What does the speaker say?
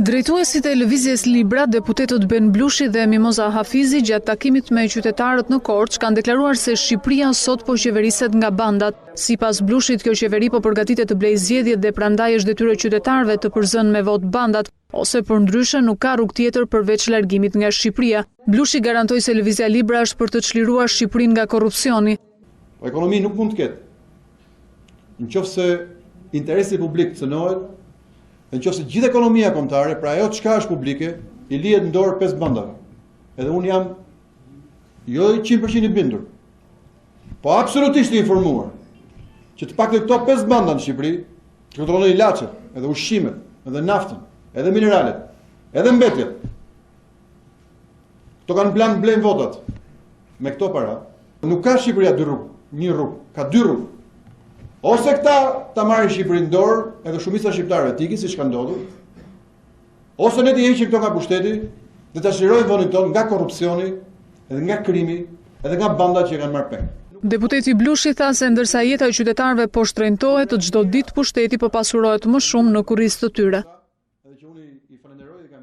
Drejtuesit e lëvizjes Libra, deputetët Ben Blushi dhe Mimoza Hafizi gjatë takimit me qytetarët në Korçë kanë deklaruar se Shqipëria sot po qeveriset nga bandat. Sipas Blushit, kjo qeveri po përgatitet të blejë zgjedhjet dhe prandaj është detyrë e qytetarëve të përzënë me vot bandat, ose përndryshe nuk ka rrugë tjetër përveç largimit nga Shqipëria. Blushi garantoi se lëvizja Libra është për të çliruar Shqipërinë nga korrupsioni. Ekonomi nuk mund të ketë nëse interesi publik cënohet, nëse gjithë ekonomia kombëtare, pra ajo çka është publike, i lihet në dorë 5 bandave. Edhe unë jam jo 100% i bindur, po absolutisht i informuar që të paktën këto 5 banda në Shqipëri të kontrollojnë ilaçet, edhe ushqimet, edhe naftën, edhe mineralet, edhe mbetjet. Këto kanë plan të blejnë votat. Me këto para, nuk ka Shqipëria dy rrugë, një rrugë, ka 2 rrugë. Ose këta ta marrin Shqipërinë në dorë, edhe shumica shqiptarëve të ikin siç ka ndodhur, ose ne të heqim këto nga pushteti dhe ta çlirojmë vendin tonë nga korrupsioni, edhe nga krimi, edhe nga bandat që kanë marrë peng. Deputeti Blushi tha se ndërsa jeta e qytetarëve po shtrenjtohet, çdo ditë pushteti po pasurohet më shumë në kurriz të tyre.